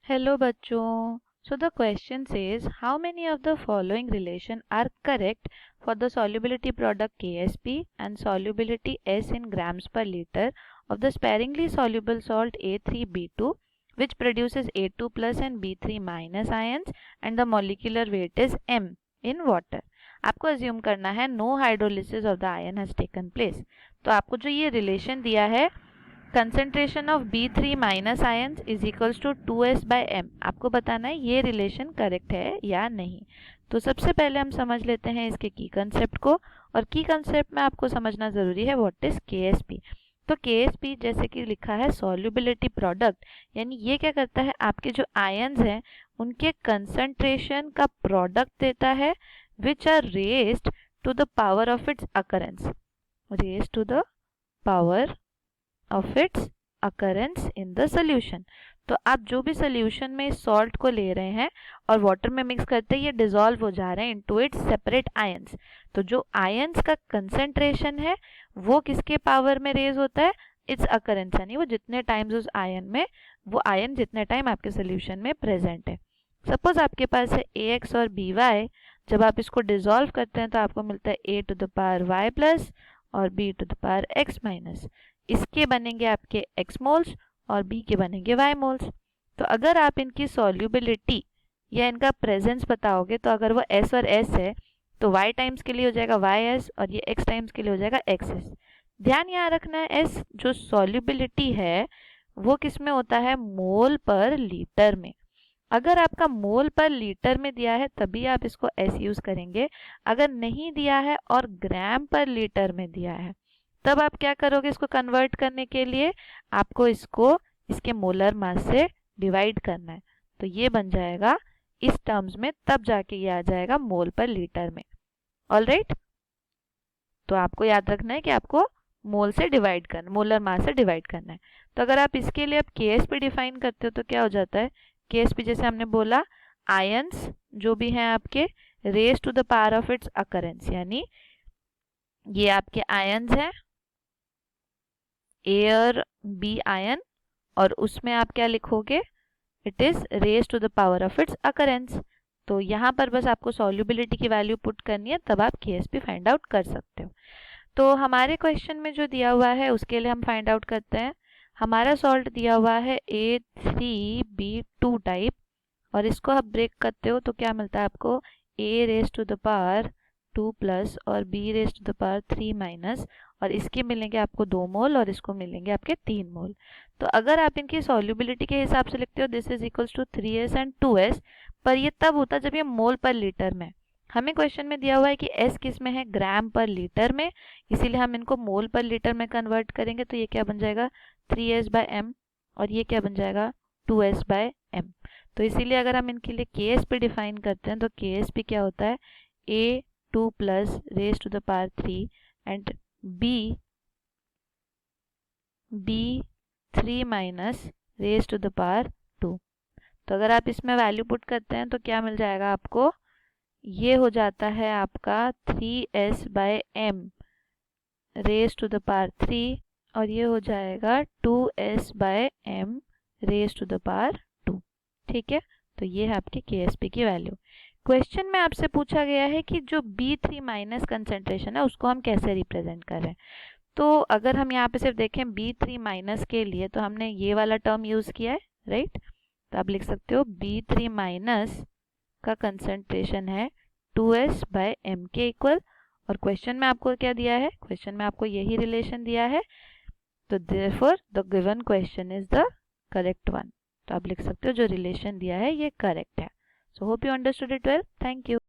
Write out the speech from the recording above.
Hello bachcho. So the question says how many of the following relation are correct for the solubility product KSP and solubility S in grams per liter of the sparingly soluble salt A3B2 which produces A2 plus and B3 minus ions and the molecular weight is M in water. आपको assume करना है no hydrolysis of the ion has taken place. तो आपको जो ये relation दिया है concentration of B3 minus ions is equals to 2s/m आपको बताना है ये रिलेशन करेक्ट है या नहीं। तो सबसे पहले हम समझ लेते हैं इसके की कंसेप्ट को, और की कंसेप्ट में आपको समझना जरूरी है व्हाट इज KSP। तो KSP जैसे कि लिखा है सॉल्युबिलिटी प्रोडक्ट, यानी ये क्या करता है आपके जो आयंस हैं उनके कंसंट्रेशन का प्रोडक्ट देता है which are raised to the power of its occurrence, raised to the power of its occurrence in the solution। तो आप जो भी सोल्यूशन में सॉल्ट को ले रहे हैं और वाटर में मिक्स करते ये डिसॉल्व हो जा रहे हैं इनटू इट्स सेपरेट आयंस। तो जो आयंस का कंसेंट्रेशन है वो किसके पावर में रेज होता है, इट्स अकरेंस, यानी वो जितने टाइम्स उस आयन में, वो आयन जितने टाइम आपके सोल्यूशन में प्रेजेंट है। सपोज आपके पास है AX और BY, जब आप इसको डिसॉल्व करते हैं तो आपको मिलता है A to the power Y plus और B to the power X minus. इसके बनेंगे आपके x मोल्स और b के बनेंगे y मोल्स। तो अगर आप इनकी सॉल्युबिलिटी या इनका प्रेजेंस बताओगे तो अगर वो s और s है तो y टाइम्स के लिए हो जाएगा ys और ये x टाइम्स के लिए हो जाएगा xs। ध्यान यहाँ रखना है s जो सॉल्युबिलिटी है वो किस में होता है, मोल पर लीटर में। अगर आपका मोल पर लीटर में दिया है तभी आप इसको s यूज करेंगे, अगर नहीं दिया है और ग्राम पर लीटर में दिया है तब आप क्या करोगे, इसको कन्वर्ट करने के लिए आपको इसको इसके मोलर मास से डिवाइड करना है। तो ये बन जाएगा इस टर्म्स में, तब जाके ये आ जाएगा मोल पर लीटर में। ऑलराइट, तो आपको याद रखना है कि आपको मोल से डिवाइड करना, मोलर मास से डिवाइड करना है। तो अगर आप इसके लिए अब KSP डिफाइन करते हो तो क्या हो जाता है, KSP जैसे हमने बोला आयंस जो भी हैं आपके raise to the power of its occurrence, यानी ये आपके आयंस हैं A और B आयन, और उसमें आप क्या लिखोगे, it is raise to the power of its occurrence. तो यहाँ पर बस आपको सॉल्युबिलिटी की वैल्यू पुट करनी है तब आप KSP फाइंड आउट कर सकते हो। तो हमारे क्वेश्चन में जो दिया हुआ है उसके लिए हम फाइंड आउट करते हैं। हमारा सॉल्ट दिया हुआ है A3B2 टाइप, और इसको आप ब्रेक करते हो तो क्या मिलता है आपको, A raise to the power 2 plus और B raise to the power 3 minus, और इसके मिलेंगे आपको 2 मोल और इसको मिलेंगे आपके 3 मोल। तो अगर आप इनकी सॉल्युबिलिटी के हिसाब से लिखते हो this is equals to 3s and 2s, पर ये तब होता जब ये मोल पर लीटर में। हमें क्वेश्चन में दिया हुआ है कि s किस में है, ग्राम पर लीटर में, इसीलिए हम इनको मोल पर लीटर में कन्वर्ट करेंगे। तो ये क्या बन जाएगा 3s/m और ये क्या बन जाएगा 2s/m। तो इसीलिए अगर हम इनके लिए KSP डिफाइन करते हैं तो KSP क्या होता है, A2 plus raise to the power 3 and B3 minus raise to the power 2। तो अगर आप इसमें वैल्यू पुट करते हैं तो क्या मिल जाएगा आपको, ये हो जाता है आपका 3s/m raise to the power 3 और ये हो जाएगा 2s/m raise to the power 2। ठीक है, तो ये है आपकी KSP की वैल्यू। क्वेश्चन में आपसे पूछा गया है कि जो B3 माइनस कंसेंट्रेशन है उसको हम कैसे रिप्रेजेंट कर रहे हैं। तो अगर हम यहाँ पे सिर्फ देखें B3 माइनस के लिए तो हमने ये वाला टर्म यूज किया है, राइट। तो आप लिख सकते हो B3 माइनस का कंसेंट्रेशन है 2s/m के इक्वल, और क्वेश्चन में आपको क्या दिया है, क्वेश्चन में आपको यही रिलेशन दिया है। तो therefore the given question is the correct one. तो आप लिख सकते हो जो रिलेशन दिया है ये करेक्ट है। So hope you understood it well, thank you.